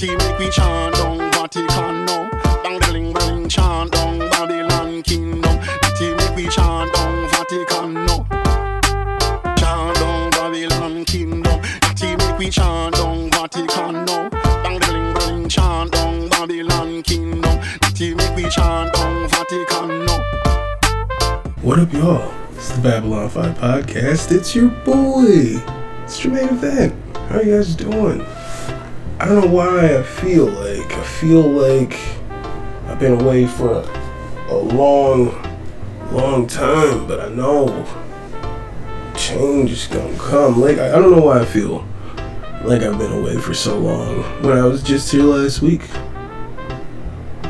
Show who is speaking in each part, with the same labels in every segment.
Speaker 1: Natty make we chant down Vatican now. Bang the ling bling chant down Babylon kingdom. Natty make we chant down Vatican now. Chant down Babylon kingdom. Natty make we chant down Vatican now. Bang the ling bling chant down Babylon kingdom. Natty make we chant down Vatican now.
Speaker 2: What up, y'all? It's the Babylon 5 podcast. It's your boy. It's Jermaine Event. How you guys doing? I don't know why I feel like I've been away for a long time, but I know change is gonna come. Like, I don't know why I feel like I've been away for so long when I was just here last week.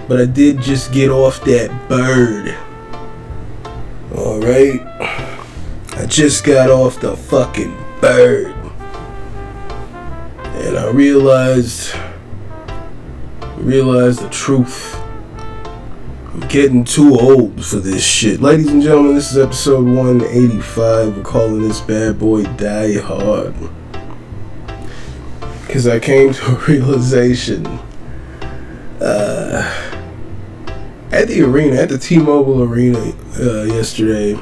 Speaker 2: But I did just get off that bird. Alright? I just got off the fucking bird. And I realized the truth. I'm getting too old for this shit. Ladies and gentlemen, this is episode 185. We're calling this bad boy Die Hard. Because I came to a realization at the arena, at the T-Mobile Arena yesterday.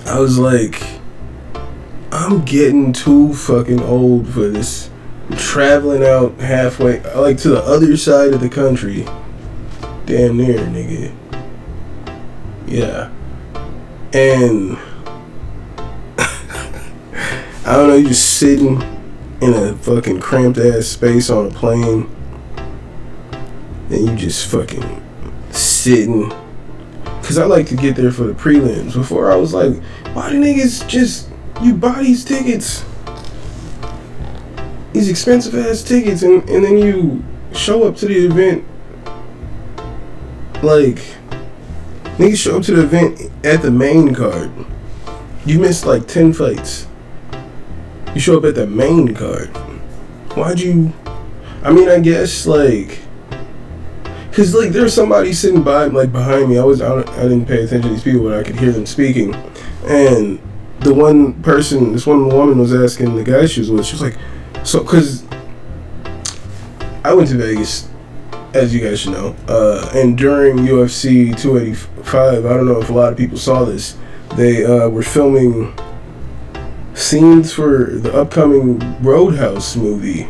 Speaker 2: I was like, I'm getting too fucking old for this. I'm traveling out halfway, like to the other side of the country. Damn near, nigga. Yeah. And I don't know, you just sitting in a fucking cramped ass space on a plane. And you just fucking sitting. Cause I like to get there for the prelims. Before I was like, why do niggas just, you buy these tickets, these expensive ass tickets, and then you show up to the event, like, niggas show up to the event at the main card. You missed like 10 fights. You show up at the main card. Why'd you, I mean, I guess, like, cause like there's somebody sitting behind me. I didn't pay attention to these people, but I could hear them speaking. And this one woman was asking the guy she was with, she was like, so, cause I went to Vegas, as you guys should know, and during UFC 285, I don't know if a lot of people saw this, they were filming scenes for the upcoming Roadhouse movie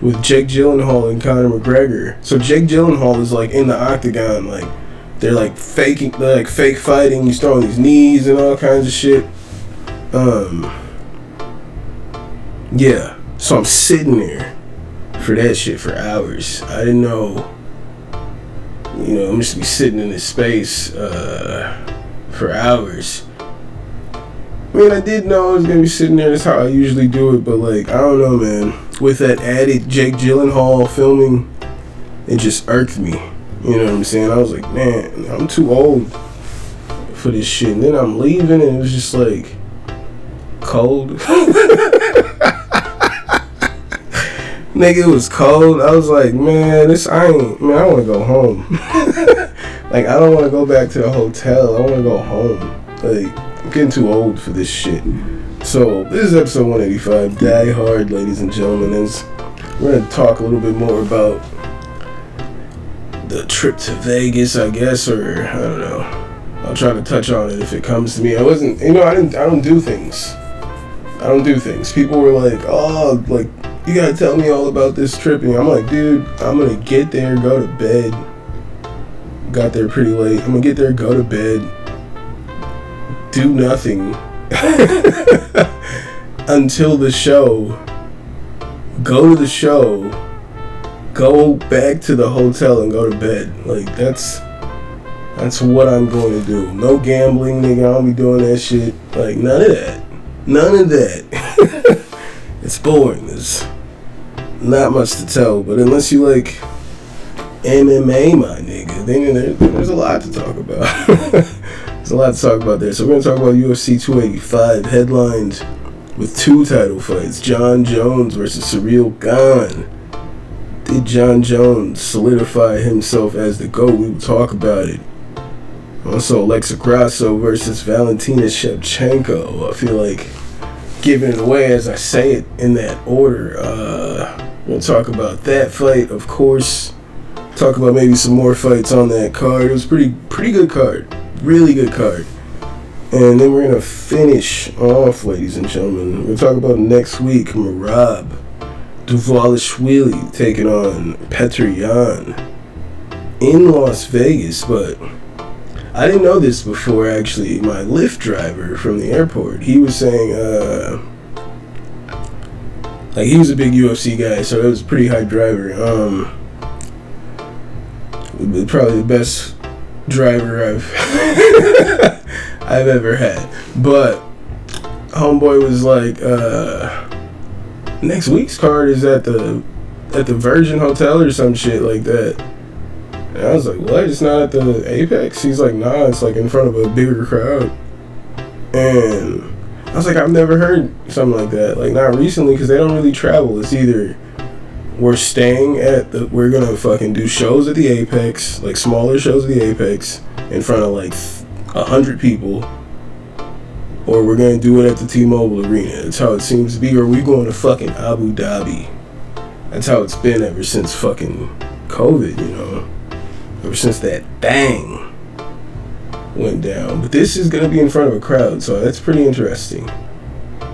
Speaker 2: with Jake Gyllenhaal and Conor McGregor. So Jake Gyllenhaal is like in the octagon, like they're like fake fighting. He's throwing these knees and all kinds of shit. Yeah. So I'm sitting there for that shit for hours. I didn't know. I'm just be sitting in this space for hours. I mean, I did know I was gonna be sitting there. That's how I usually do it. But like, I don't know, man. With that added Jake Gyllenhaal filming, it just irked me. You know what I'm saying? I was like, man, I'm too old for this shit. And then I'm leaving, and it was just like cold. Nigga, it was cold. I was like, man, I want to go home. Like, I don't want to go back to the hotel. I want to go home. Like, I'm getting too old for this shit. So, this is episode 185, Die Hard, ladies and gentlemen. We're going to talk a little bit more about the trip to Vegas, I guess, or I don't know. I'll try to touch on it if it comes to me. I don't do things. People were like, oh, like, you got to tell me all about this trip. And I'm like, dude, I'm going to get there, go to bed. Got there pretty late. I'm going to get there, go to bed, do nothing. Until the show, go to the show, go back to the hotel and go to bed. Like, that's what I'm going to do. No gambling, nigga. I don't be doing that shit. Like, none of that. It's boring. There's not much to tell. But unless you like MMA, my nigga, then there's a lot to talk about. There's a lot to talk about there. So we're going to talk about UFC 285, headlined with 2 title fights. Jon Jones versus Ciryl Gane. Did Jon Jones solidify himself as the GOAT? We will talk about it. Also, Alexa Grasso versus Valentina Shevchenko. I feel like giving it away as I say it in that order. We'll talk about that fight, of course. Talk about maybe some more fights on that card. It was pretty good card. Really good card. And then we're going to finish off, ladies and gentlemen. We'll talk about next week, Merab Dvalishvili taking on Petr Yan in Las Vegas. But I didn't know this before, actually. My Lyft driver from the airport, he was saying, like, he was a big UFC guy, so it was a pretty hype driver. Probably the best driver I've ever had. But homeboy was like, next week's card is at the Virgin Hotel or some shit like that. And I was like, what? It's not at the Apex? He's like, nah, it's like in front of a bigger crowd. And I was like, I've never heard something like that. Like, not recently, because they don't really travel. It's either we're we're gonna fucking do shows at the Apex, like smaller shows at the Apex, in front of like 100 people, or we're gonna do it at the T-Mobile Arena. That's how it seems to be. Or we going to fucking Abu Dhabi. That's how it's been ever since fucking COVID, you know, ever since that thing went down. But this is gonna be in front of a crowd, so that's pretty interesting.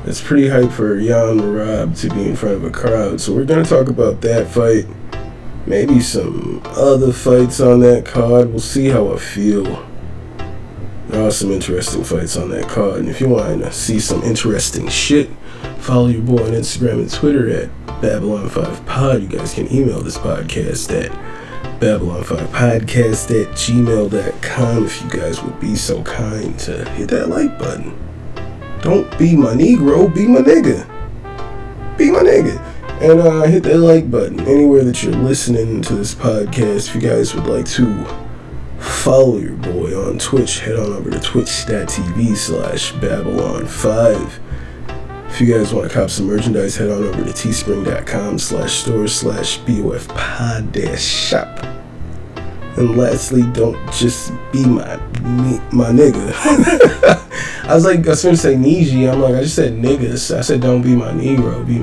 Speaker 2: It's pretty hype for Yan Merab to be in front of a crowd. So we're gonna talk about that fight, maybe some other fights on that card. We'll see how I feel. There are some interesting fights on that card, and if you want to see some interesting shit, follow your boy on Instagram and Twitter at Babylon5Pod. You guys can email this podcast at Babylon5podcast@gmail.com if you guys would be so kind to hit that like button. Don't be my Negro, be my nigga. Be my nigga. And hit that like button anywhere that you're listening to this podcast. If you guys would like to follow your boy on Twitch, head on over to twitch.tv/Babylon5. If you guys want to cop some merchandise, head on over to teespring.com/store/BOFpod-shop. And lastly, don't just be my nigga. I was going to say Niji. I'm like, I just said niggas. I said don't be my Negro, be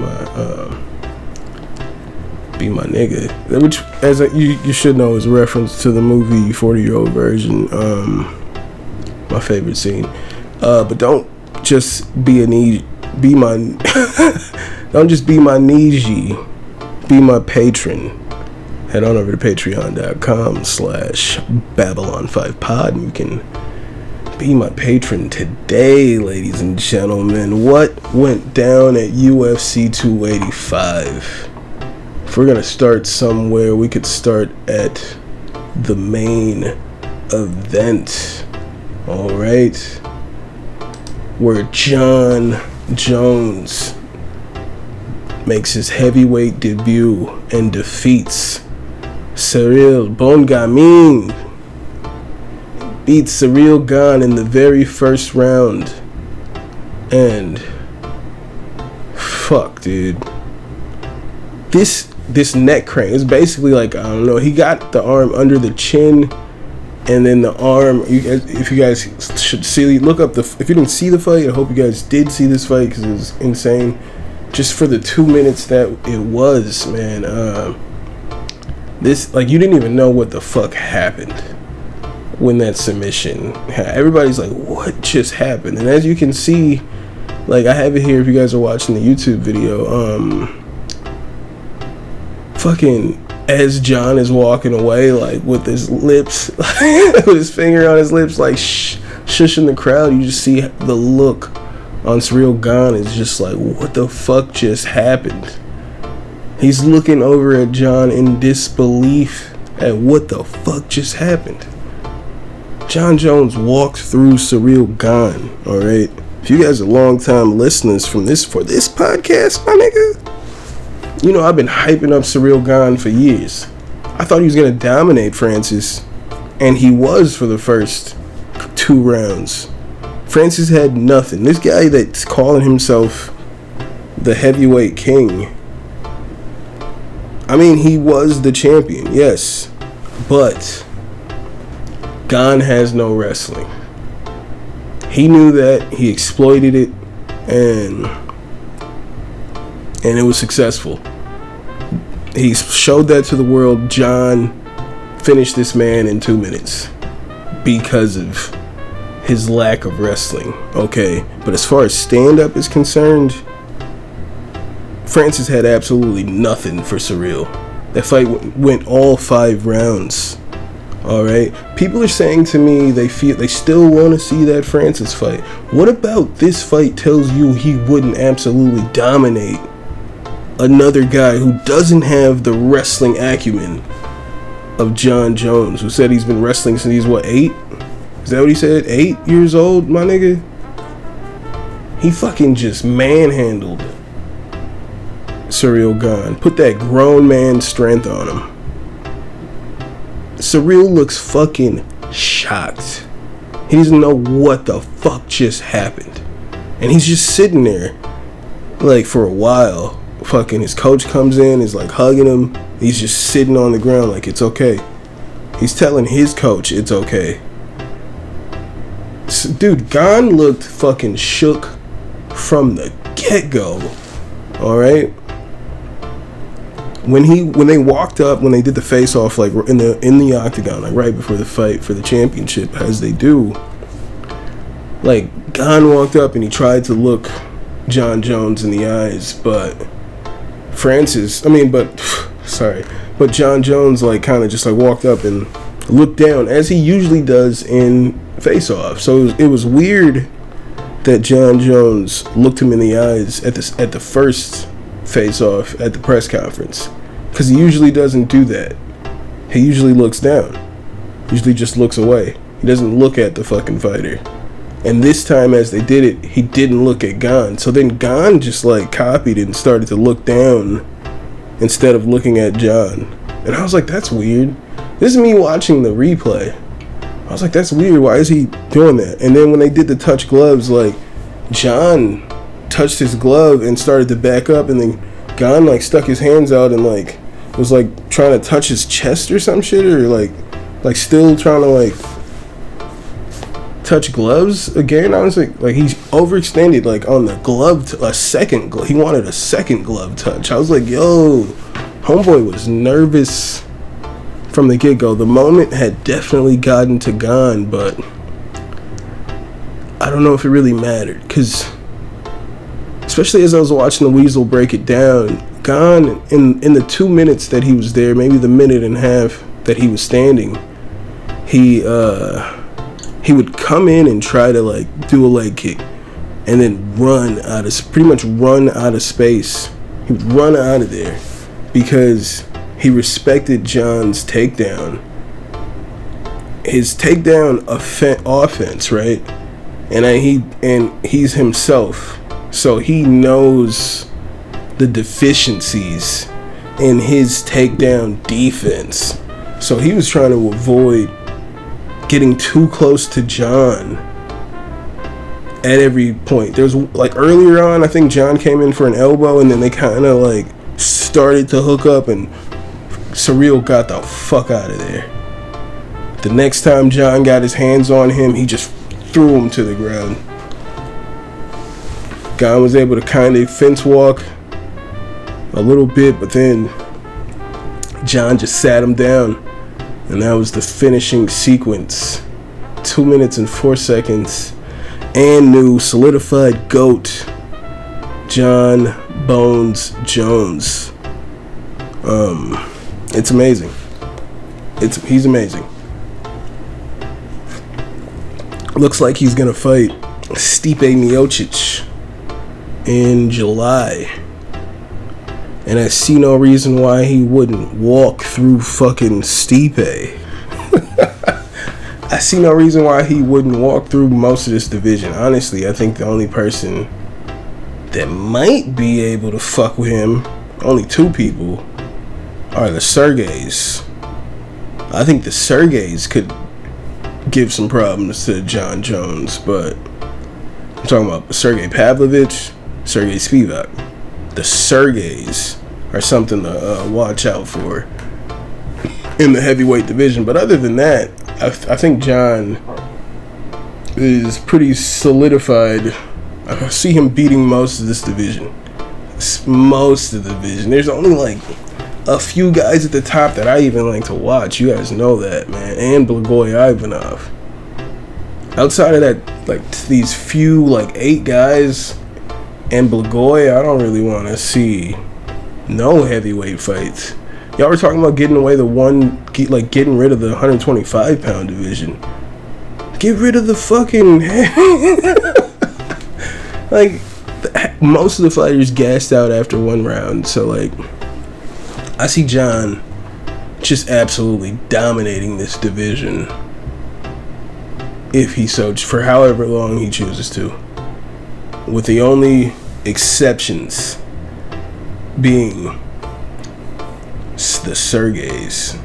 Speaker 2: my nigga. Which, as you should know, is a reference to the movie 40-Year-Old Virgin. My favorite scene. But don't just be my don't just be my Niji. Be my patron. Head on over to patreon.com/Babylon5Pod and you can be my patron today, ladies and gentlemen. What went down at UFC 285? If we're gonna start somewhere, we could start at the main event. Alright. Where Jon Jones makes his heavyweight debut and defeats Cyril Bongamin. Beats Cyril Gane in the very first round. And fuck, dude. This neck crank is basically like, I don't know, he got the arm under the chin, and then the arm, if you guys should see, look up if you didn't see the fight, I hope you guys did see this fight because it was insane. Just for the 2 minutes that it was, man. This, like, you didn't even know what the fuck happened when that submission. Everybody's like, what just happened? And as you can see, like, I have it here if you guys are watching the YouTube video. Fucking as Jon is walking away, like, with his lips, with his finger on his lips, like, shushing the crowd, you just see the look on Cyril Gane is just like, what the fuck just happened? He's looking over at Jon in disbelief at what the fuck just happened. Jon Jones walked through Cyril Gane, alright? If you guys are long-time listeners for this podcast, my nigga, you know I've been hyping up Cyril Gane for years. I thought he was going to dominate Francis, and he was for the first 2 rounds. Francis had nothing. This guy that's calling himself the heavyweight king, I mean, he was the champion, yes, but Gane has no wrestling. He knew that, he exploited it, and it was successful. He showed that to the world. John finished this man in 2 minutes because of his lack of wrestling. Okay, but as far as stand-up is concerned, Francis had absolutely nothing for Surreal. That fight went all 5 rounds. Alright, people are saying to me they still want to see that Francis fight. What about this fight tells you he wouldn't absolutely dominate another guy who doesn't have the wrestling acumen of Jon Jones, who said he's been wrestling since he's 8? Is that what he said? 8 years old, my nigga? He fucking just manhandled Surreal Gone. Put that grown man strength on him. Surreal looks fucking shocked. He doesn't know what the fuck just happened. And he's just sitting there, like, for a while. Fucking his coach comes in, is like hugging him. He's just sitting on the ground like it's okay. He's telling his coach it's okay. So, dude, Gone looked fucking shook from the get-go. Alright? When they walked up, when they did the face-off, like in the octagon, like right before the fight for the championship, as they do, like Gone walked up and he tried to look Jon Jones in the eyes, but Jon Jones like kind of just like walked up and looked down as he usually does in face-off. So it was weird that Jon Jones looked him in the eyes at the first face-off at the press conference, because he usually doesn't do that. He usually looks down. Usually just looks away. He doesn't look at the fucking fighter. And this time, as they did it, he didn't look at Gone. So then Gone just like copied it and started to look down instead of looking at Jon. And I was like, that's weird. This is me watching the replay. I was like, that's weird. Why is he doing that? And then when they did the touch gloves, like Jon touched his glove and started to back up, and then Gone like stuck his hands out and like was like trying to touch his chest or some shit, or like still trying to like touch gloves again. I was like he's overextended like on the glove, he wanted a second glove touch. I was like, yo, homeboy was nervous from the get-go. The moment had definitely gotten to Gone, but I don't know if it really mattered, because especially as I was watching the Weasel break it down, Gone in the 2 minutes that he was there, maybe the minute and a half that he was standing, he would come in and try to like do a leg kick and then pretty much run out of space. He would run out of there because he respected Jon's takedown. His takedown offense, right? And he's himself. So he knows the deficiencies in his takedown defense. So he was trying to avoid getting too close to Jon at every point. There's like earlier on, I think Jon came in for an elbow, and then they kind of like started to hook up, and Surreal got the fuck out of there. The next time Jon got his hands on him, he just threw him to the ground. Gone was able to kind of fence walk a little bit, but then Jon just sat him down, and that was the finishing sequence. 2 minutes and 4 seconds, and new solidified GOAT Jon Bones Jones. It's amazing. He's amazing. Looks like he's gonna fight Stipe Miocic in July, and I see no reason why he wouldn't walk through fucking Stipe. I see no reason why he wouldn't walk through most of this division. Honestly, I think the only person that might be able to fuck with him, only 2 people, are the Sergeys. I think the Sergeys could give some problems to Jon Jones, but I'm talking about Sergey Pavlovich, Sergey Spivak. The Sergeys are something to watch out for in the heavyweight division. But other than that, I think Jon is pretty solidified. I see him beating most of this division. Most of the division. There's only like a few guys at the top that I even like to watch. You guys know that, man. And Blagoy Ivanov. Outside of that, like these few, like 8 guys and Blagoy, I don't really want to see no heavyweight fights. Y'all were talking about getting away getting rid of the 125 pound division. Get rid of the fucking like most of the fighters gassed out after 1 round. So like, I see John just absolutely dominating this division if he so, for however long he chooses to, with the only exceptions being the Sergeys.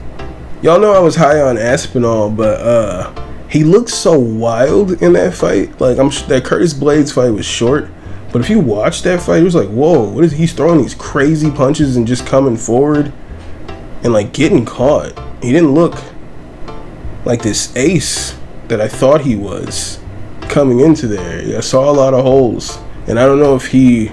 Speaker 2: Y'all know I was high on Aspinall, but he looked so wild in that fight. Like, that Curtis Blades fight was short, but if you watch that fight, it was like, whoa, what is he's throwing these crazy punches and just coming forward and like getting caught. He didn't look like this ace that I thought he was coming into there. I saw a lot of holes, and I don't know if he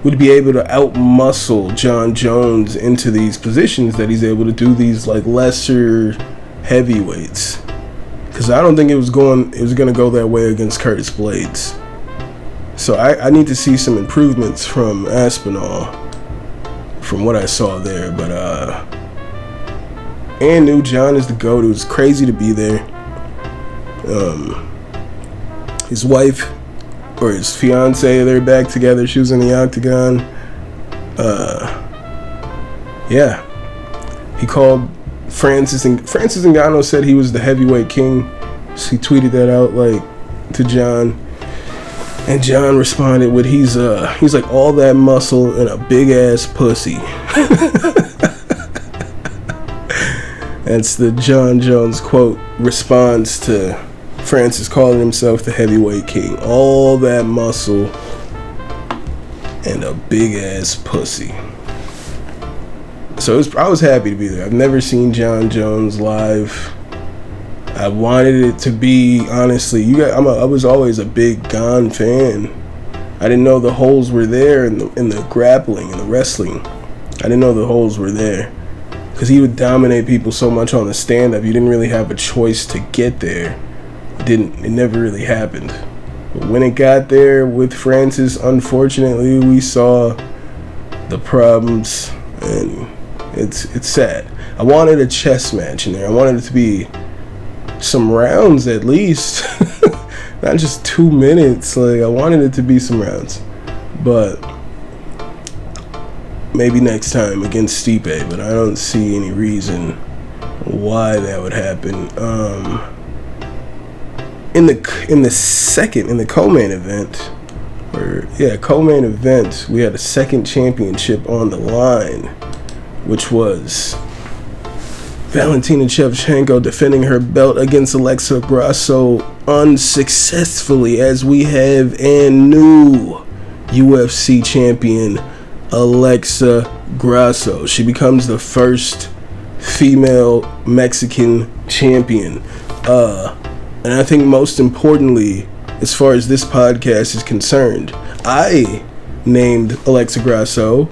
Speaker 2: would be able to outmuscle John Jones into these positions that he's able to do these like lesser heavyweights. Because I don't think it was going to go that way against Curtis Blades. So I need to see some improvements from Aspinall from what I saw there. But and knew John is the GOAT. It was crazy to be there. His wife or his fiance, they're back together. She was in the octagon. Yeah, he called Francis Ngannou, said he was the heavyweight king. So he tweeted that out like to John, and John responded with he's like all that muscle and a big ass pussy. That's the John Jones quote response to Francis calling himself the heavyweight king. All that muscle and a big ass pussy. So I was happy to be there. I've never seen John Jones live. I wanted it to be, honestly, I was always a big Gon fan. I didn't know the holes were there in the grappling and the wrestling. I didn't know the holes were there. Because he would dominate people so much on the stand-up, you didn't really have a choice to get there. It never really happened. But when it got there with Francis, unfortunately, we saw the problems, and it's sad. I wanted a chess match in there. I wanted it to be some rounds at least. Not just 2 minutes. Like, I wanted it to be some rounds. But maybe next time against Stipe, but I don't see any reason why that would happen. In the co-main event, we had a second championship on the line, which was Valentina Shevchenko defending her belt against Alexa Grasso unsuccessfully, as we have and new UFC champion Alexa Grasso. She becomes the first female Mexican champion. And I think most importantly, as far as this podcast is concerned, I named Alexa Grasso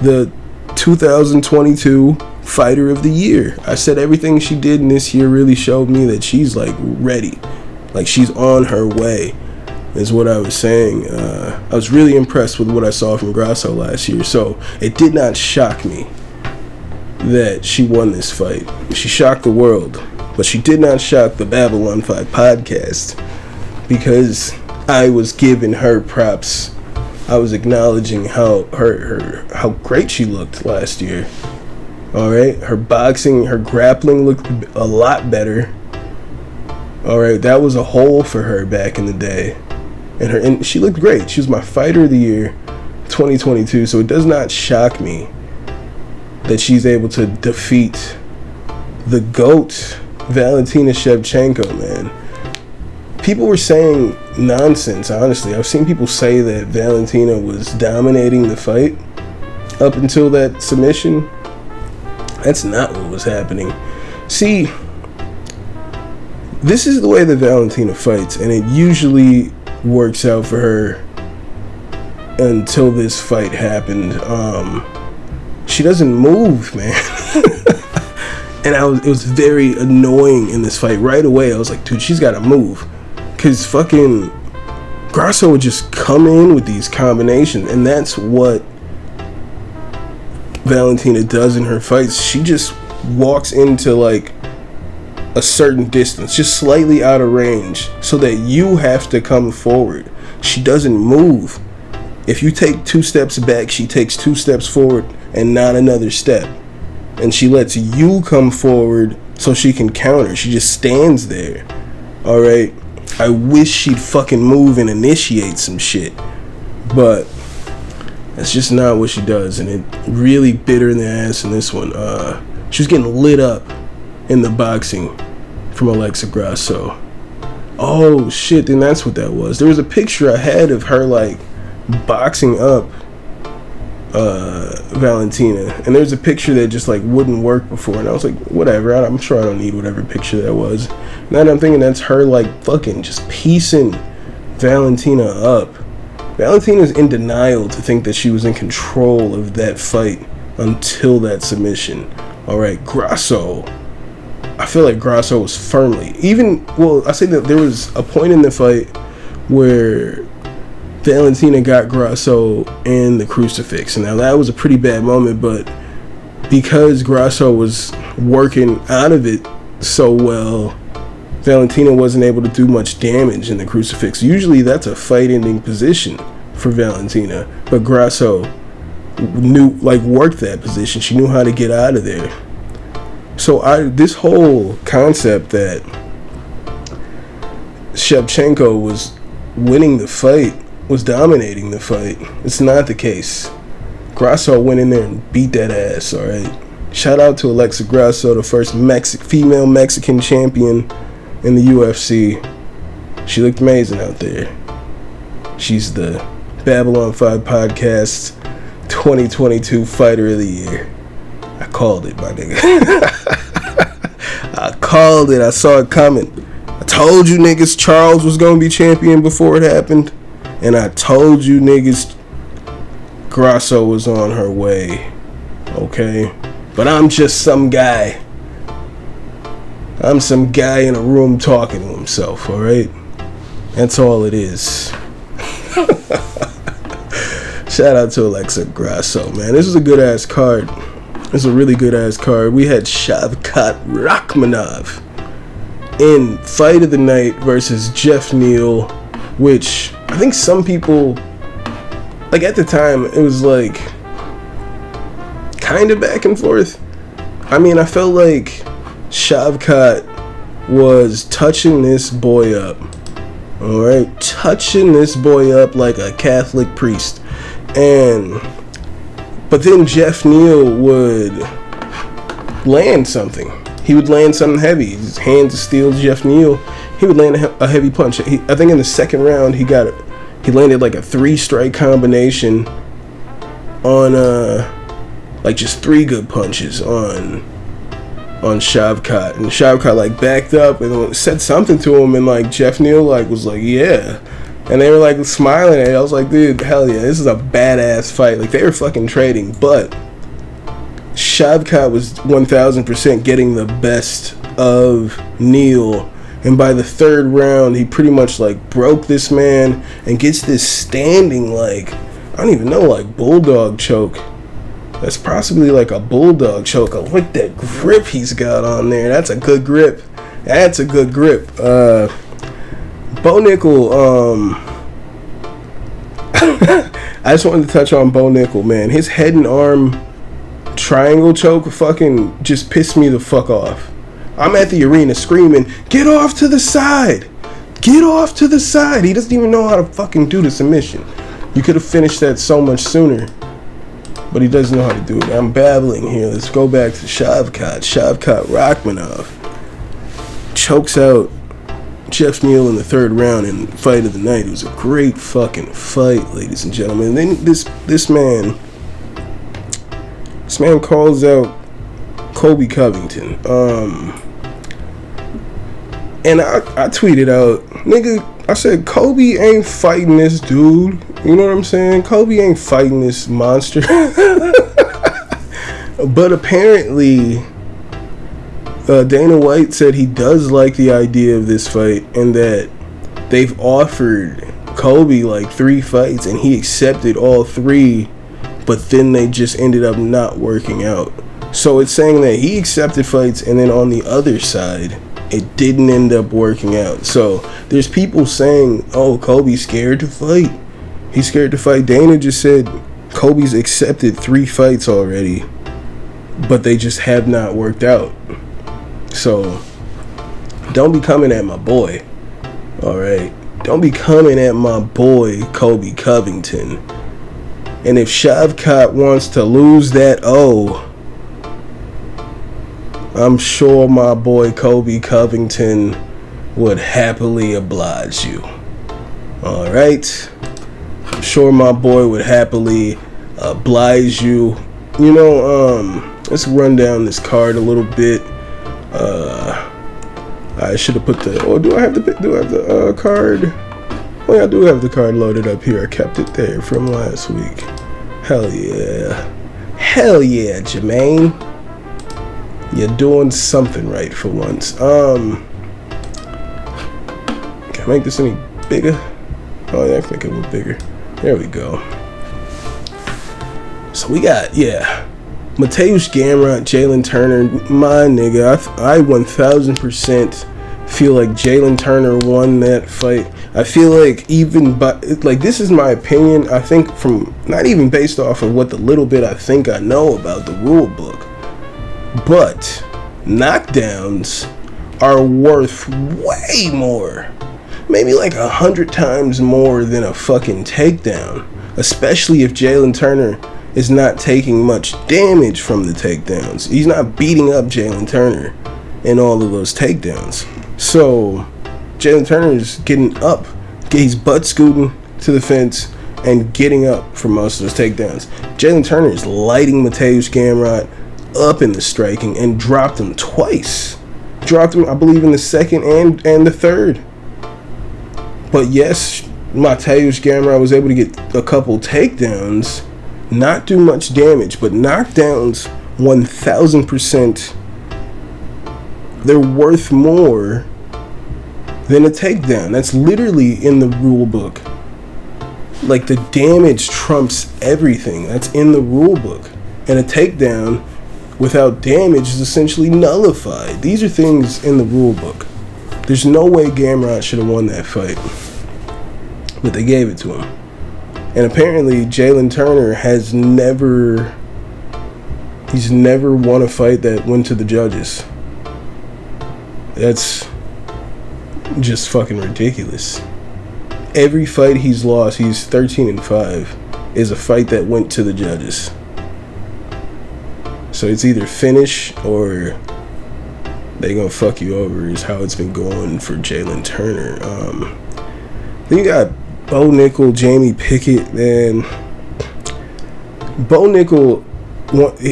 Speaker 2: the 2022 Fighter of the Year. I said everything she did in this year really showed me that she's like ready. Like she's on her way, is what I was saying. I was really impressed with what I saw from Grasso last year. So it did not shock me that she won this fight. She shocked the world. But she did not shock the Babylon 5 podcast, because I was giving her props. I was acknowledging how great she looked last year. All right, her boxing, her grappling looked a lot better. All right, that was a hole for her back in the day, and she looked great. She was my Fighter of the Year 2022. So it does not shock me that she's able to defeat the GOAT, Valentina Shevchenko, man. People were saying nonsense, honestly. I've seen people say that Valentina was dominating the fight up until that submission. That's not what was happening. See, this is the way that Valentina fights, and it usually works out for her until this fight happened. She doesn't move, man. And it was very annoying in this fight. Right away, I was like, dude, she's got to move. Because fucking Grasso would just come in with these combinations. And that's what Valentina does in her fights. She just walks into like a certain distance, just slightly out of range, so that you have to come forward. She doesn't move. If you take 2 steps back, she takes 2 steps forward and not another step. And she lets you come forward so she can counter. She just stands there. Alright? I wish she'd fucking move and initiate some shit. But that's just not what she does. And it really bit her in the ass in this one. She was getting lit up in the boxing from Alexa Grasso. Oh shit, then that's what that was. There was a picture I had of her like boxing up Valentina, and there's a picture that just like wouldn't work before, and I was like, whatever, I'm sure I don't need whatever picture that was. Now I'm thinking that's her like fucking just piecing Valentina up. Valentina's in denial to think that she was in control of that fight until that submission. Alright, Grasso, I feel like Grasso was firmly, I say that there was a point in the fight where Valentina got Grasso in the crucifix. And now that was a pretty bad moment, but because Grasso was working out of it so well, Valentina wasn't able to do much damage in the crucifix. Usually that's a fight-ending position for Valentina, but Grasso worked that position. She knew how to get out of there. So this whole concept that Shevchenko was winning the fight, was dominating the fight, it's not the case. Grasso went in there and beat that ass, alright? Shout out to Alexa Grasso, the first female Mexican champion in the UFC. She looked amazing out there. She's the Babylon 5 Podcast 2022 Fighter of the Year. I called it, my nigga. I called it. I saw it coming. I told you niggas Charles was gonna be champion before it happened. And I told you niggas Grasso was on her way. Okay? But I'm just some guy. I'm some guy in a room talking to himself, alright? That's all it is. Shout out to Alexa Grasso, man. This was a good ass card. This is a really good ass card. We had Shavkat Rakhmonov in Fight of the Night versus Jeff Neal, which I think some people, like at the time, it was like kind of back and forth. I mean, I felt like Shavkat was touching this boy up. Alright, touching this boy up like a Catholic priest. But then Jeff Neal would land something. He would land something heavy. His hands of steel, Jeff Neal. He would land a heavy punch. I think in the second round he landed like a 3-strike combination on like just 3 good punches on Shavkat. And Shavkat like backed up and said something to him, and like Jeff Neal like was like, yeah. And they were like smiling at it. I was like, dude, hell yeah, this is a badass fight. Like they were fucking trading, but Shavkat was 1000% getting the best of Neal. And by the third round, he pretty much like broke this man and gets this standing like, I don't even know, like bulldog choke. That's possibly like a bulldog choke. I like that grip he's got on there. That's a good grip. That's a good grip. Bo Nickel, I just wanted to touch on Bo Nickel, man. His head and arm triangle choke fucking just pissed me the fuck off. I'm at the arena screaming, get off to the side! Get off to the side! He doesn't even know how to fucking do the submission. You could have finished that so much sooner, but he doesn't know how to do it. I'm babbling here. Let's go back to Shavkat. Shavkat Rakhmonov chokes out Jeff Neal in the third round in Fight of the Night. It was a great fucking fight, ladies and gentlemen. And then this man calls out Colby Covington. And I tweeted out, nigga, I said, Kobe ain't fighting this dude. You know what I'm saying? Kobe ain't fighting this monster. But apparently, Dana White said he does like the idea of this fight, and that they've offered Colby like 3 fights, and he accepted all 3, but then they just ended up not working out. So it's saying that he accepted fights, and then on the other side, it didn't end up working out. So there's people saying, oh, Colby's scared to fight. He's scared to fight. Dana just said Colby's accepted 3 fights already, but they just have not worked out. So don't be coming at my boy. Alright? Don't be coming at my boy Colby Covington. And if Shavkat wants to lose that O, I'm sure my boy Colby Covington would happily oblige you. Alright? I'm sure my boy would happily oblige you. You know, let's run down this card a little bit. I should have put the... Oh, do I have the card? Oh, yeah, I do have the card loaded up here. I kept it there from last week. Hell yeah. Hell yeah, Jermaine. You're doing something right for once. Can I make this any bigger? Oh, yeah, I can make it a little bigger. There we go. So we got, Mateusz Gamrot, Jalen Turner, my nigga. I 1000% feel like Jalen Turner won that fight. I feel like this is my opinion. I think from, not even based off of what the little bit I think I know about the rule book, but knockdowns are worth way more. Maybe like 100 times more than a fucking takedown. Especially if Jalen Turner is not taking much damage from the takedowns. He's not beating up Jalen Turner in all of those takedowns. So Jalen Turner is getting up. He's butt scooting to the fence and getting up for most of those takedowns. Jalen Turner is lighting Mateusz Gamrot up in the striking and dropped him twice. Dropped him, I believe, in the second and the third. But yes, Mateusz Gamrot was able to get a couple takedowns, not do much damage, but knockdowns 1000%. They're worth more than a takedown. That's literally in the rule book. Like, the damage trumps everything. That's in the rule book. And a takedown without damage is essentially nullified. These are things in the rule book. There's no way Gamrot should have won that fight, but they gave it to him. And apparently Jalen Turner has never won a fight that went to the judges. That's just fucking ridiculous. Every fight he's lost, he's 13-5, is a fight that went to the judges. So it's either finish or they gonna fuck you over, is how it's been going for Jalen Turner. Then you got Bo Nickel, Jamie Pickett, and Bo Nickel,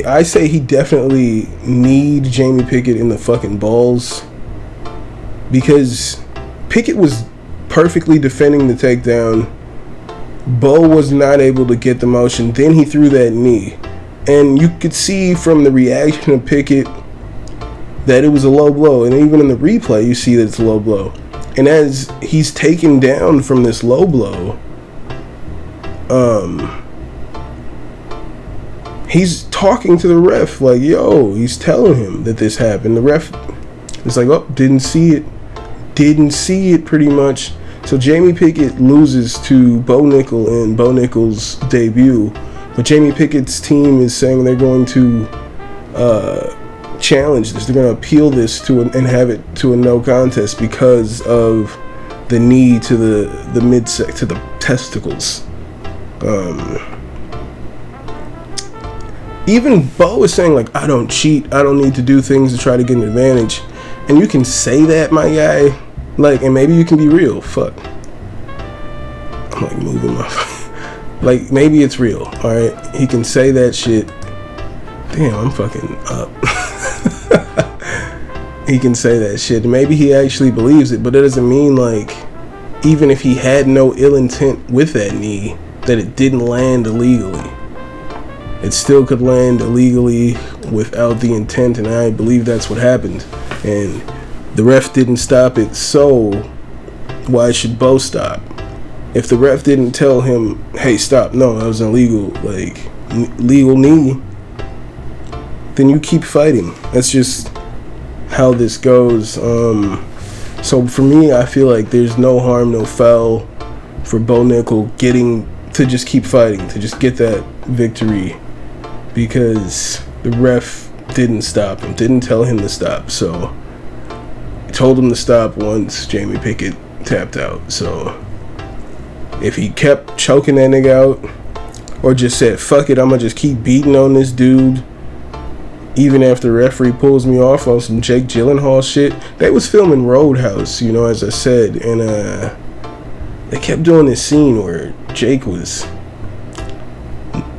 Speaker 2: I say he definitely needs Jamie Pickett in the fucking balls, because Pickett was perfectly defending the takedown. Bo was not able to get the motion. Then he threw that knee. And you could see from the reaction of Pickett that it was a low blow. And even in the replay, you see that it's a low blow. And as he's taken down from this low blow, he's talking to the ref like, yo, he's telling him that this happened. The ref is like, oh, didn't see it pretty much. So Jamie Pickett loses to Bo Nickel in Bo Nickel's debut. But Jamie Pickett's team is saying they're going to challenge this. They're going to appeal this and have it to a no contest because of the knee to the midsection, to the testicles. Even Bo is saying, like, I don't cheat. I don't need to do things to try to get an advantage. And you can say that, my guy. Like, and maybe you can be real. Fuck. I'm like moving my... Like, maybe it's real, alright? He can say that shit. Damn, I'm fucking up. He can say that shit. Maybe he actually believes it, but that doesn't mean, like, even if he had no ill intent with that knee, that it didn't land illegally. it still could land illegally without the intent, and I believe that's what happened. And the ref didn't stop it, so why should both stop? If the ref didn't tell him, hey, stop, no, that was illegal, like, legal knee, then you keep fighting. That's just how this goes. So for me, I feel like there's no harm, no foul for Bo Nickel getting to just keep fighting, to just get that victory, because the ref didn't stop him, didn't tell him to stop. So he told him to stop once Jamie Pickett tapped out. So if he kept choking that nigga out, or just said, fuck it, I'm gonna just keep beating on this dude, even after the referee pulls me off on some Jake Gyllenhaal shit. They was filming Roadhouse, you know, as I said, and they kept doing this scene where Jake was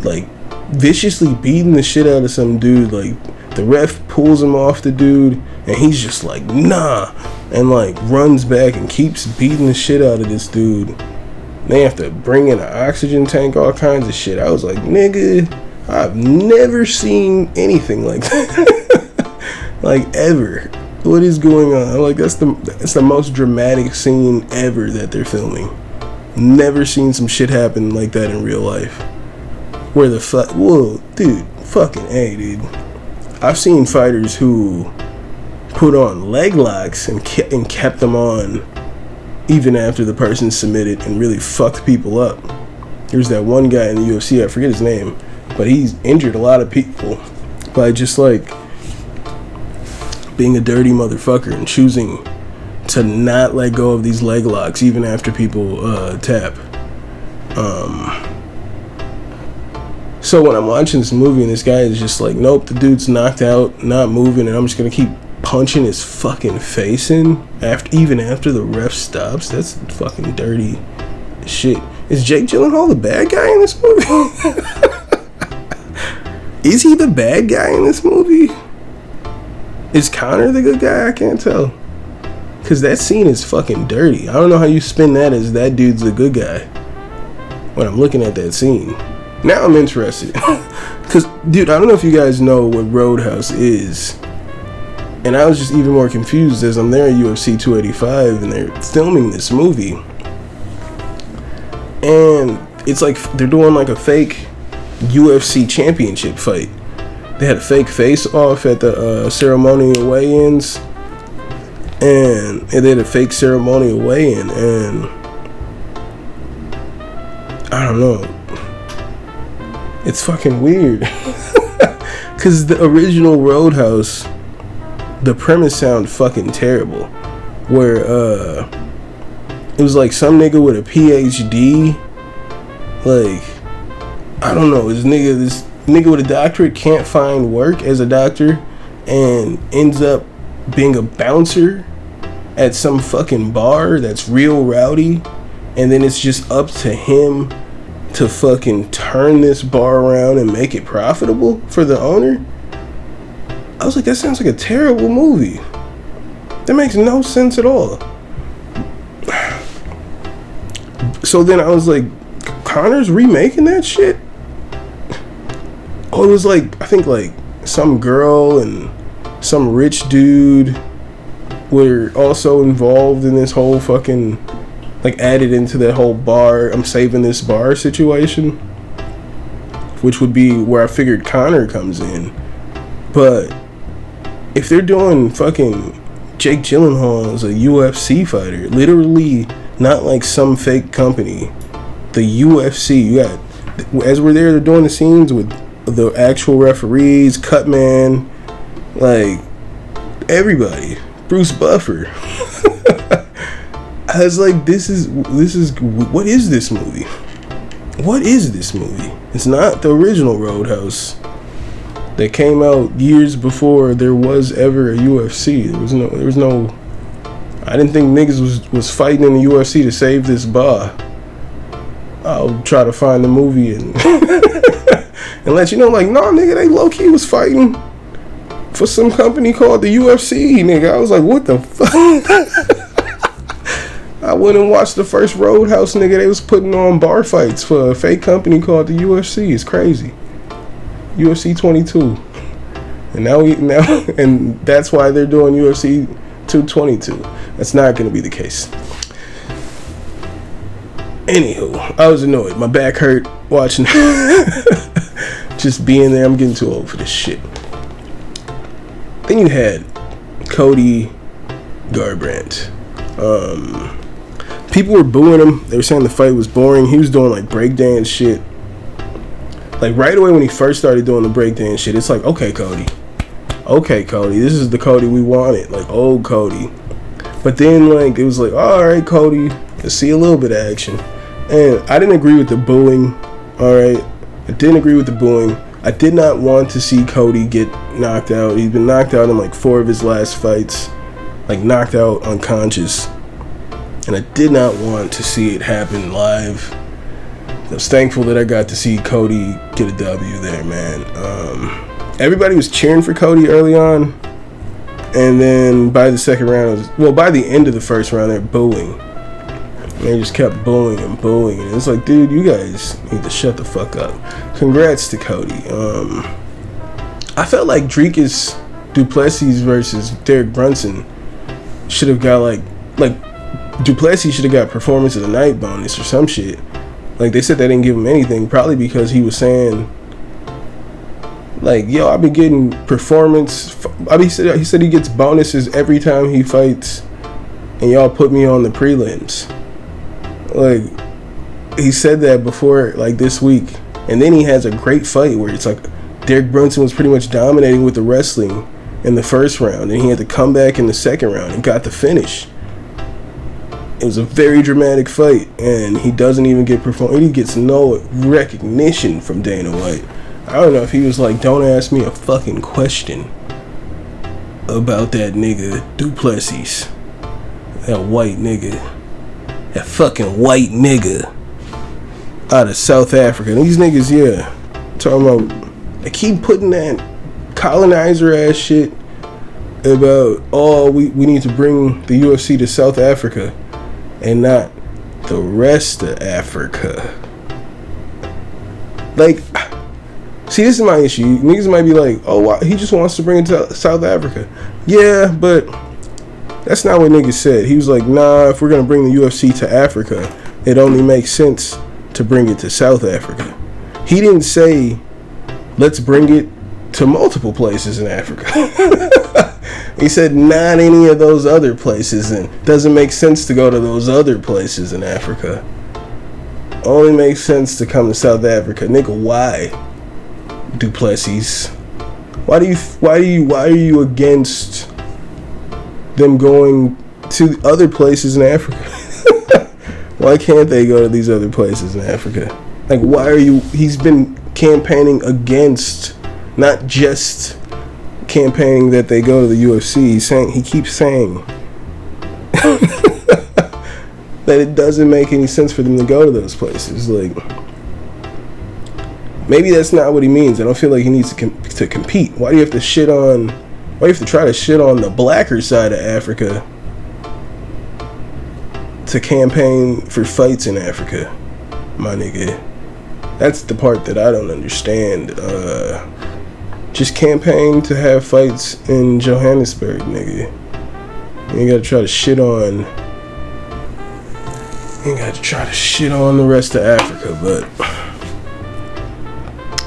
Speaker 2: like viciously beating the shit out of some dude. Like, the ref pulls him off the dude, and he's just like, nah, and like runs back and keeps beating the shit out of this dude. They have to bring in an oxygen tank, all kinds of shit. I was like, nigga, I've never seen anything like that. Like, ever. What is going on? Like, that's the most dramatic scene ever that they're filming. Never seen some shit happen like that in real life. Where the fuck, whoa, dude, fucking A, dude. I've seen fighters who put on leg locks and kept them on even after the person submitted and really fucked people up. There's that one guy in the UFC, I forget his name, but he's injured a lot of people by just like being a dirty motherfucker and choosing to not let go of these leg locks even after people tap. So when I'm watching this movie and this guy is just like, nope, the dude's knocked out, not moving, and I'm just gonna keep punching his fucking face in even after the ref stops, that's fucking dirty shit. Is Jake Gyllenhaal the bad guy in this movie? Is he the bad guy in this movie? Is Connor the good guy? I can't tell. Because that scene is fucking dirty. I don't know how you spin that as that dude's the good guy when I'm looking at that scene. Now I'm interested. Because, dude, I don't know if you guys know what Roadhouse is. And I was just even more confused as I'm there at UFC 285 and they're filming this movie. And it's like they're doing like a fake UFC championship fight. They had a fake face-off at the ceremonial weigh-ins, and they had a fake ceremonial weigh-in, and I don't know. It's fucking weird. Because the original Roadhouse, the premise sounded fucking terrible. Where, it was like some nigga with a PhD, like, I don't know, this nigga with a doctorate can't find work as a doctor and ends up being a bouncer at some fucking bar that's real rowdy, and then it's just up to him to fucking turn this bar around and make it profitable for the owner. I was like, that sounds like a terrible movie. That makes no sense at all. So then I was like, Connor's remaking that shit? Oh, it was like, I think like some girl and some rich dude were also involved in this whole fucking, like, added into that whole bar, I'm saving this bar situation, which would be where I figured Connor comes in. But if they're doing fucking Jake Gyllenhaal as a UFC fighter, literally not like some fake company, the UFC, you got, as we're there, they're doing the scenes with the actual referees, Cutman, like everybody, Bruce Buffer. I was like, what is this movie? What is this movie? It's not the original Roadhouse that came out years before there was ever a UFC. There was no. I didn't think niggas was fighting in the UFC to save this bar. I'll try to find the movie and and let you know, like, no, nigga, they low key was fighting for some company called the UFC, nigga. I was like, what the fuck? I went and watched the first Roadhouse, nigga. They was putting on bar fights for a fake company called the UFC. It's crazy. UFC 22. And now and that's why they're doing UFC 222. That's not going to be the case. Anywho, I was annoyed. My back hurt watching. Just being there. I'm getting too old for this shit. Then you had Cody Garbrandt. People were booing him. They were saying the fight was boring. He was doing like breakdance shit. Like right away when he first started doing the breakdance shit, it's like, okay, Cody, this is the Cody we wanted, like old Cody. But then like it was like, all right, Cody, let's see a little bit of action. And I didn't agree with the booing. All right, I didn't agree with the booing. I did not want to see Cody get knocked out. He's been knocked out in like 4 of his last fights, like knocked out unconscious. And I did not want to see it happen live. I was thankful that I got to see Cody get a W there, man. Everybody was cheering for Cody early on. And then by the second round, by the end of the first round, they're booing. And they just kept booing and booing. And it's like, dude, you guys need to shut the fuck up. Congrats to Cody. I felt like Dricus Duplessis versus Derek Brunson should have got like Duplessis should have got performance of the night bonus or some shit. Like, they said they didn't give him anything, probably because he was saying, like, yo, I've been getting performance. He said he gets bonuses every time he fights, and y'all put me on the prelims. Like, he said that before, like, this week. And then he has a great fight where it's like Derek Brunson was pretty much dominating with the wrestling in the first round, and he had to come back in the second round and got the finish. It was a very dramatic fight, and he doesn't even get performed. He gets no recognition from Dana White. I don't know if he was like, don't ask me a fucking question about that nigga Duplessis. That white nigga. That fucking white nigga out of South Africa. These niggas, yeah. Talking about, they keep putting that colonizer ass shit about, oh, we need to bring the UFC to South Africa. And not the rest of Africa. Like, see, this is my issue. Niggas might be like, oh, wow, he just wants to bring it to South Africa. Yeah, but that's not what niggas said. He was like, nah, if we're going to bring the UFC to Africa, it only makes sense to bring it to South Africa. He didn't say, let's bring it to multiple places in Africa. He said not any of those other places, and doesn't make sense to go to those other places in Africa. Only makes sense to come to South Africa. Nigga, why? Duplessis. Why are you against them going to other places in Africa? Why can't they go to these other places in Africa? Like, he's been campaigning against, not just campaigning that they go to the UFC. He keeps saying that it doesn't make any sense for them to go to those places. Like, maybe that's not what he means. I don't feel like he needs to compete. Why do you have to try to shit on the blacker side of Africa to campaign for fights in Africa, my nigga? That's the part that I don't understand. Just campaign to have fights in Johannesburg, nigga. You ain't gotta try to shit on. You ain't gotta try to shit on the rest of Africa, but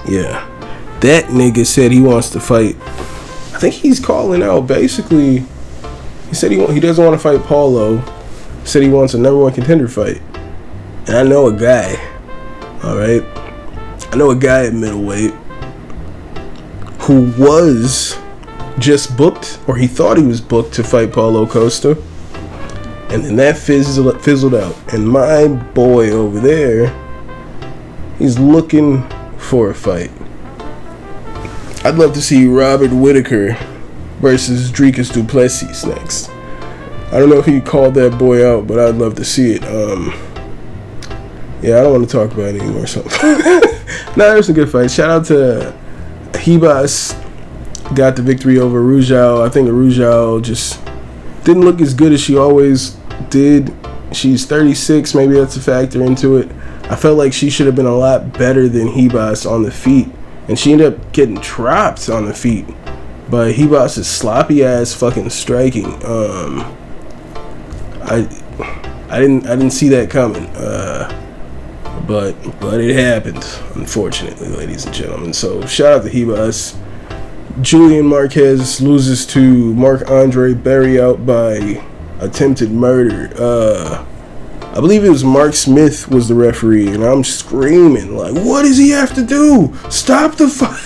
Speaker 2: yeah, that nigga said he wants to fight. I think he's calling out basically. He said he doesn't want to fight Paulo. Said he wants a #1 contender fight. And I know a guy. All right, I know a guy at middleweight who was just booked, or he thought he was booked to fight Paulo Costa, and then that fizzled out. And my boy over there, he's looking for a fight. I'd love to see Robert Whittaker versus Dricus Duplessis next. I don't know if he called that boy out, but I'd love to see it. Yeah, I don't want to talk about it anymore. So, nah, there's some good fights. Shout out to Hebas, got the victory over Rujao. I think Rujao just didn't look as good as she always did. She's 36, maybe that's a factor into it. I felt like she should have been a lot better than Hebas on the feet and she ended up getting dropped on the feet by Hebos' sloppy ass fucking striking. I didn't see that coming. But it happened, unfortunately, ladies and gentlemen. So shout out to Hebos. Julian Marquez loses to Marc-Andre Barriault by attempted murder. I believe it was Mark Smith was the referee, and I'm screaming like, what does he have to do? Stop the fight.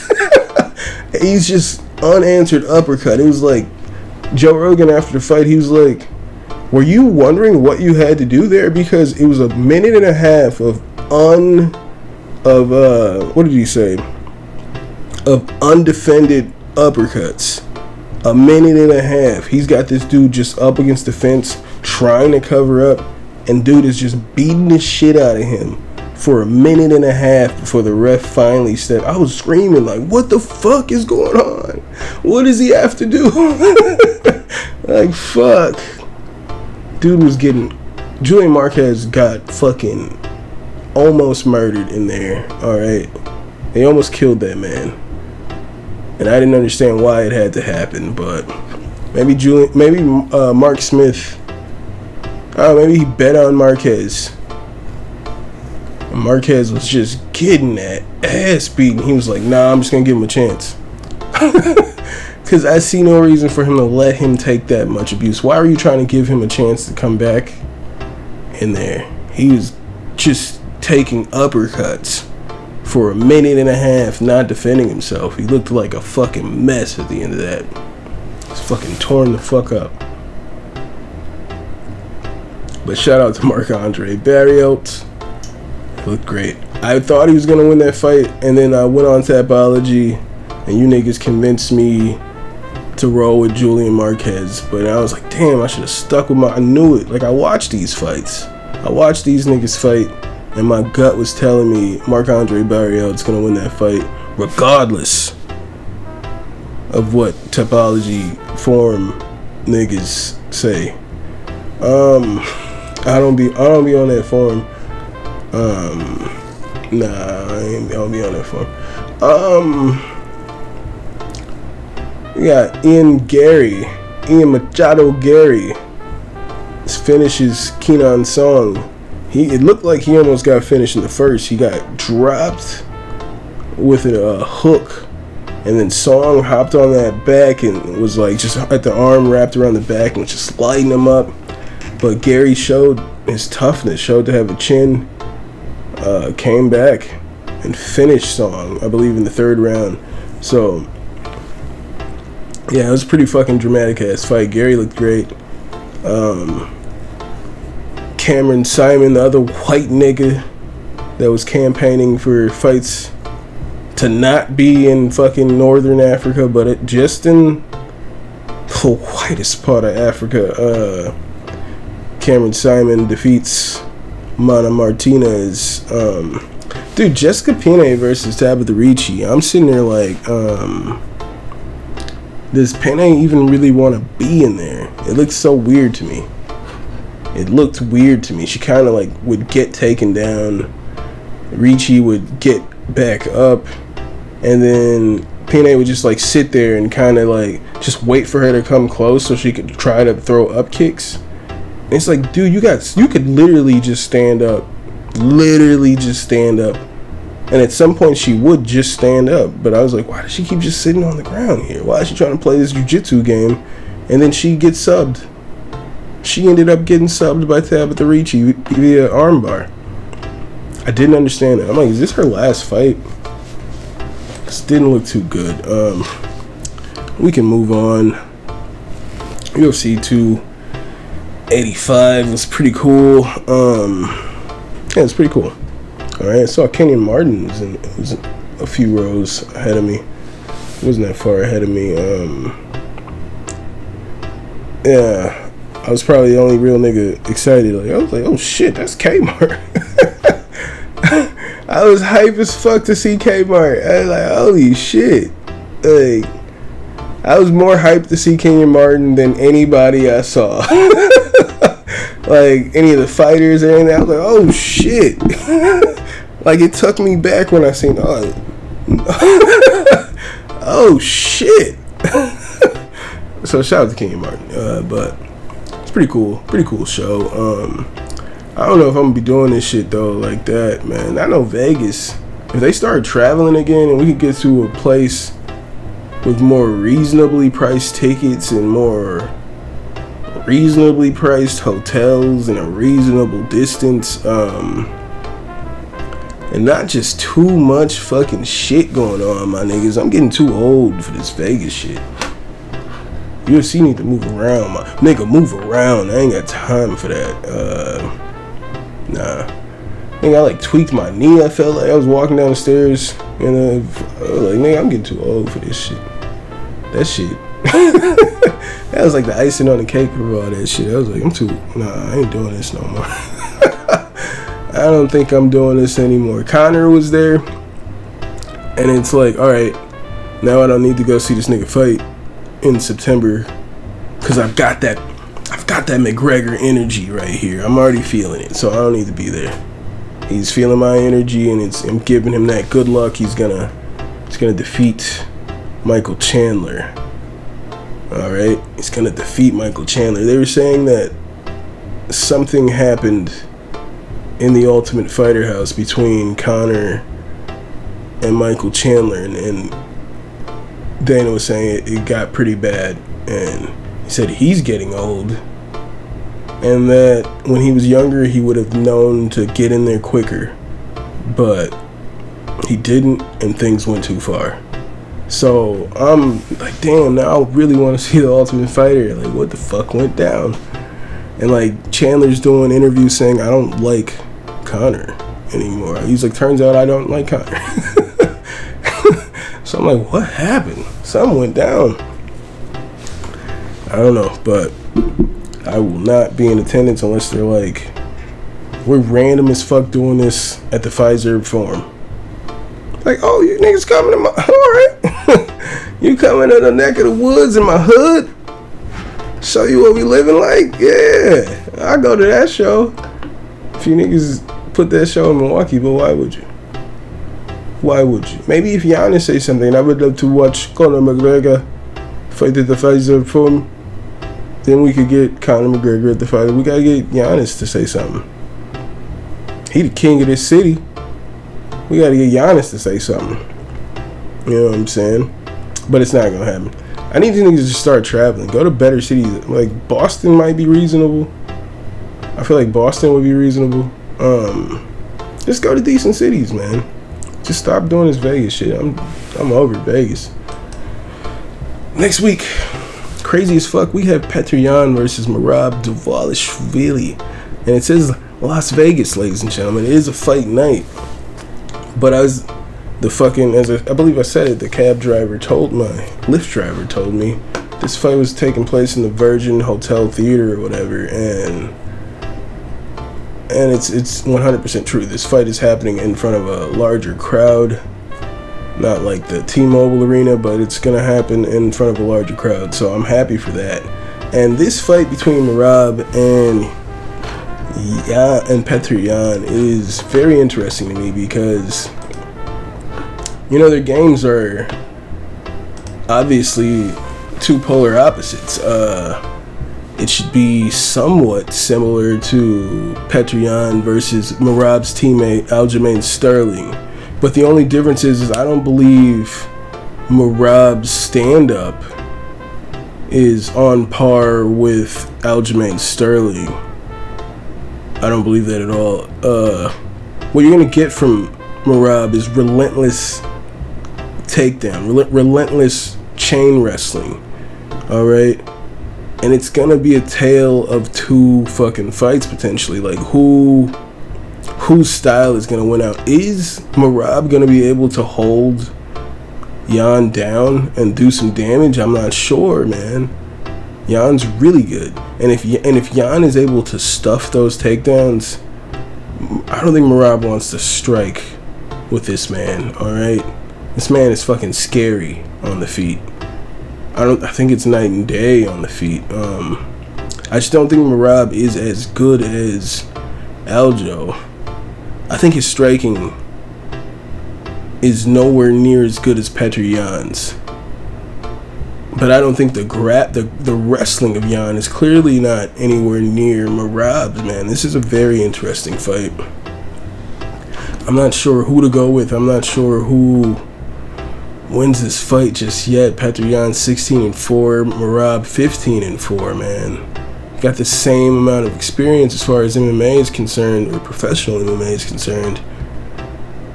Speaker 2: He's just unanswered uppercut. It was like Joe Rogan after the fight, he was like, were you wondering what you had to do there? Because it was a minute and a half of what did he say? Of undefended uppercuts. A minute and a half. He's got this dude just up against the fence trying to cover up, and dude is just beating the shit out of him for a minute and a half before the ref finally stepped. I was screaming like, what the fuck is going on? What does he have to do? Like, fuck. Dude was getting... Julian Marquez got fucking almost murdered in there. Alright. They almost killed that man. And I didn't understand why it had to happen, but maybe Mark Smith, maybe he bet on Marquez. And Marquez was just getting that ass beaten. He was like, nah, I'm just gonna give him a chance. Because I see no reason for him to let him take that much abuse. Why are you trying to give him a chance to come back in there? He was just taking uppercuts for a minute and a half, not defending himself. He looked like a fucking mess at the end of that. He's fucking torn the fuck up. But shout out to Marc-Andre Barriault. Looked great. I thought he was gonna win that fight, and then I went on Tapology, and you niggas convinced me to roll with Julian Marquez. But I was like, damn, I should have stuck with I knew it. Like, I watched these fights. I watched these niggas fight, and my gut was telling me Marc-Andre Barriault's gonna win that fight, regardless of what Tapology forum niggas say. I don't be on that forum. Nah, I don't be on that forum. We got Ian Machado Gary. Finishes Kenan Song. It looked like he almost got finished in the first. He got dropped with a hook, and then Song hopped on that back and was like just at the arm wrapped around the back and was just lighting him up. But Gary showed his toughness, showed to have a chin, came back and finished Song, I believe, in the third round. So yeah, it was a pretty fucking dramatic ass fight. Gary looked great. Cameron Simon, the other white nigga that was campaigning for fights to not be in fucking Northern Africa, but just in the whitest part of Africa. Cameron Simon defeats Mana Martinez. Dude, Jessica Penne versus Tabitha Ricci. I'm sitting there like, does Penne even really want to be in there? It looks so weird to me. It looked weird to me. She kind of like would get taken down. Ricci would get back up. And then Penne would just like sit there and kind of like just wait for her to come close so she could try to throw up kicks. And it's like, dude, you could literally just stand up. Literally just stand up. And at some point she would just stand up. But I was like, why does she keep just sitting on the ground here? Why is she trying to play this jiu-jitsu game? And then she gets subbed. She ended up getting subbed by Tabitha Ricci via armbar. I didn't understand it. I'm like, is this her last fight? This didn't look too good. We can move on. UFC 285 was pretty cool. Yeah, it's pretty cool. Alright, I saw Kenyon Martin was a few rows ahead of me. It wasn't that far ahead of me. Yeah. I was probably the only real nigga excited. Like, I was like, oh shit, that's Kmart. I was hype as fuck to see Kmart. I was like, holy shit. Like, I was more hyped to see Kenyon Martin than anybody I saw. Like, any of the fighters or anything. I was like, oh shit. Like, it took me back when I seen, Oh shit. So shout out to King Martin. But it's pretty cool show. I don't know if I'm gonna be doing this shit though like that, man. I know Vegas, if they start traveling again and we could get to a place with more reasonably priced tickets and more reasonably priced hotels and a reasonable distance, and not just too much fucking shit going on, my niggas. I'm getting too old for this Vegas shit. UFC need to move around, my nigga. Move around. I ain't got time for that. Nah. I think I like tweaked my knee. I felt like I was walking down the stairs, and I was like, nigga, I'm getting too old for this shit. That shit. That was like the icing on the cake for all that shit. I was like, I ain't doing this no more. I don't think I'm doing this anymore. Conor was there, and it's like, all right, now I don't need to go see this nigga fight in September because I've got that McGregor energy right here. I'm already feeling it, so I don't need to be there. He's feeling my energy, and I'm giving him that good luck. He's gonna defeat Michael Chandler. All right, he's gonna defeat Michael Chandler. They were saying that something happened in the Ultimate Fighter house between Conor and Michael Chandler, and Dana was saying it got pretty bad, and he said he's getting old, and that when he was younger he would have known to get in there quicker, but he didn't, and things went too far. So I'm like, damn, now I really want to see the Ultimate Fighter. Like, what the fuck went down? And like Chandler's doing interviews saying, I don't like Conor anymore. He's like, turns out I don't like Conor. So I'm like, what happened? Something went down. I don't know, but I will not be in attendance unless they're like, we're random as fuck doing this at the Pfizer Forum. Like, oh, you niggas coming to my, alright. You coming to the neck of the woods in my hood? Show you what we living like? Yeah, I go to that show. If you niggas put that show in Milwaukee, but why would you? Why would you? Maybe if Giannis say something, I would love to watch Conor McGregor fight at the Pfizer Forum. Then we could get Conor McGregor at the fight. We gotta get Giannis to say something. He the king of this city. We gotta get Giannis to say something. You know what I'm saying? But it's not gonna happen. I need these niggas to start traveling. Go to better cities. Like Boston might be reasonable. I feel like Boston would be reasonable. Just go to decent cities, man. Just stop doing this Vegas shit. I'm over Vegas. Next week, crazy as fuck, we have Petr Yan versus Merab Dvalishvili. And it says Las Vegas, ladies and gentlemen. It is a fight night. But as I believe I said it, the Lyft driver told me this fight was taking place in the Virgin Hotel Theater or whatever, and it's 100% true. This fight is happening in front of a larger crowd, not like the T-Mobile Arena, but it's gonna happen in front of a larger crowd, so I'm happy for that. And this fight between Merab and Petr Yan is very interesting to me because, you know, their games are obviously two polar opposites. It should be somewhat similar to Petr Yan versus Merab's teammate Aljamain Sterling. But the only difference is I don't believe Merab's stand-up is on par with Aljamain Sterling. I don't believe that at all. What you're going to get from Merab is relentless takedown, relentless chain wrestling. Alright? And it's gonna be a tale of two fucking fights potentially. Like whose style is gonna win out? Is Merab gonna be able to hold Yan down and do some damage? I'm not sure, man. Yan's really good, and if Yan is able to stuff those takedowns, I don't think Merab wants to strike with this man. All right, this man is fucking scary on the feet. I think it's night and day on the feet. I just don't think Merab is as good as Aljo. I think his striking is nowhere near as good as Petr Yan's. But I don't think the wrestling of Yan is clearly not anywhere near Merab's, man. This is a very interesting fight. I'm not sure who to go with. I'm not sure who wins this fight just yet. Petr Yan 16-4, Merab 15-4, man. Got the same amount of experience as far as MMA is concerned, or professional MMA is concerned.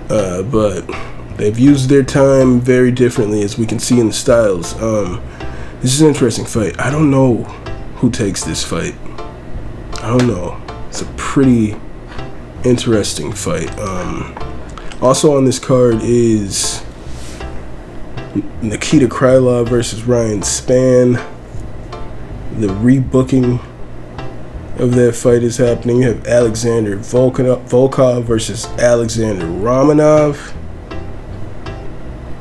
Speaker 2: But they've used their time very differently, as we can see in the styles. This is an interesting fight. I don't know who takes this fight. I don't know. It's a pretty interesting fight. Also on this card is Nikita Krylov versus Ryan Spann. The rebooking of that fight is happening. You have Alexander Volkov versus Alexander Romanov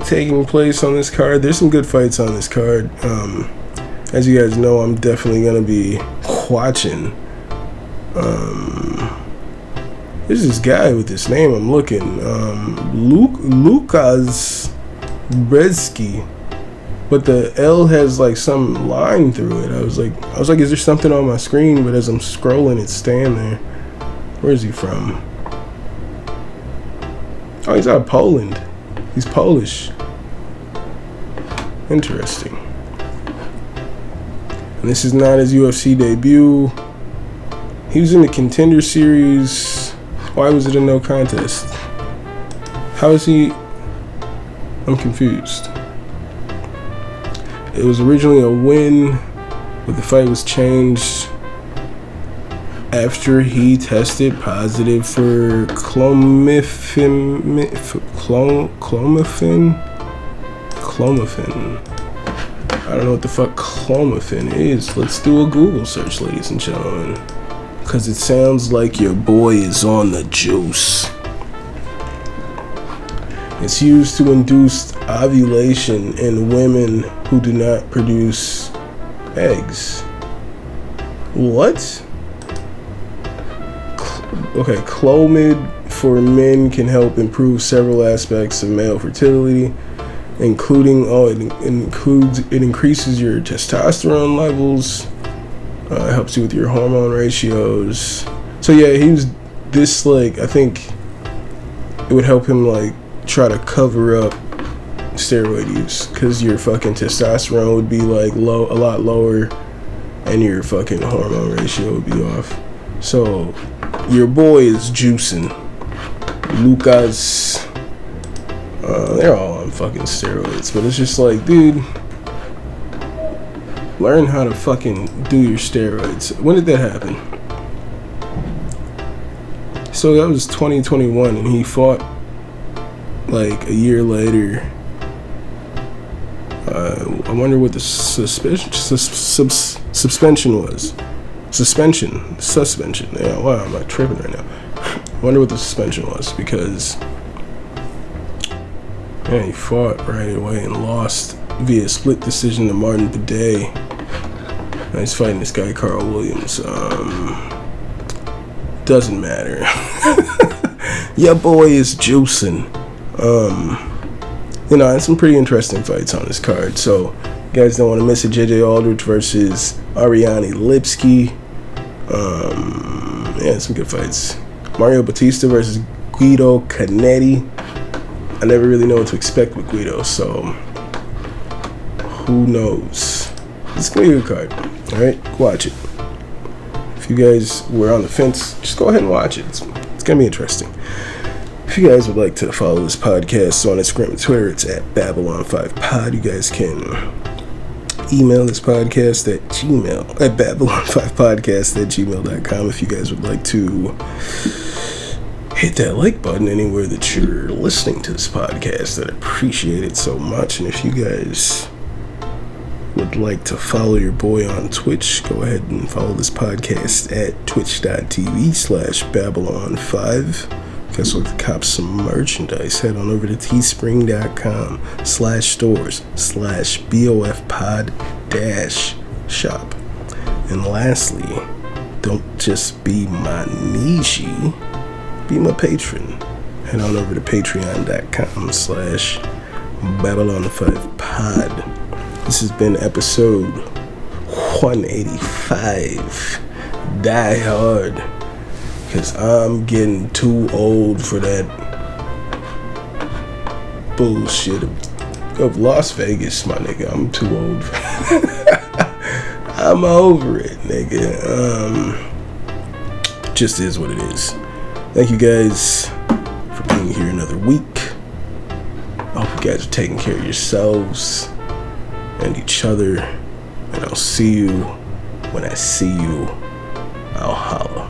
Speaker 2: taking place on this card. There's some good fights on this card. As you guys know, I'm definitely going to be watching. There's this guy with this name I'm looking. Lukas Brzeski. But the L has like some line through it. I was like, is there something on my screen? But as I'm scrolling, it's staying there. Where is he from? Oh, he's out of Poland. He's Polish. Interesting. And this is not his UFC debut. He was in the Contender Series. Why was it a no contest? How is he? I'm confused. It was originally a win, but the fight was changed after he tested positive for clomiphene. I don't know what the fuck clomiphene is. Let's do a Google search, ladies and gentlemen, because it sounds like your boy is on the juice. It's used to induce ovulation in women who do not produce eggs. What? Okay, Clomid for men can help improve several aspects of male fertility, including it increases your testosterone levels, it helps you with your hormone ratios. So yeah, he was this, like, I think it would help him like try to cover up steroid use, because your fucking testosterone would be like a lot lower, and your fucking hormone ratio would be off. So your boy is juicing. Lucas, they're all on fucking steroids, but it's just like, dude, learn how to fucking do your steroids. When did that happen? So that was 2021, and he fought like a year later. I wonder what the suspension was. Suspension. Yeah, wow, I'm not tripping right now. I wonder what the suspension was, because yeah, he fought right away and lost via split decision to Martin Buday. Now he's fighting this guy Carl Williams. Doesn't matter. Your boy is juicing. And some pretty interesting fights on this card. So, you guys don't want to miss it. JJ Aldrich versus Ariane Lipski. Some good fights. Mario Batista versus Guido Canetti. I never really know what to expect with Guido, so who knows? It's gonna be a good card. Alright, watch it. If you guys were on the fence, just go ahead and watch it. It's gonna be interesting. If you guys would like to follow this podcast on Instagram and Twitter, it's at Babylon5Pod. You guys can email this podcast at Babylon5podcast@gmail.com if you guys would like to hit that like button anywhere that you're listening to this podcast. I'd appreciate it so much. And if you guys would like to follow your boy on Twitch, go ahead and follow this podcast at twitch.tv/Babylon5. Guys like to cop some merchandise, head on over to teespring.com/BOFpod-shop. And lastly, don't just be my niche, be my patron head on over to patreon.com/Babylon5pod. This has been episode 185. Die hard, cause I'm getting too old for that bullshit of Las Vegas, my nigga. I'm too old for I'm over it, nigga. Just is what it is. Thank you guys for being here another week. I hope you guys are taking care of yourselves and each other. And I'll see you when I see you. I'll holla.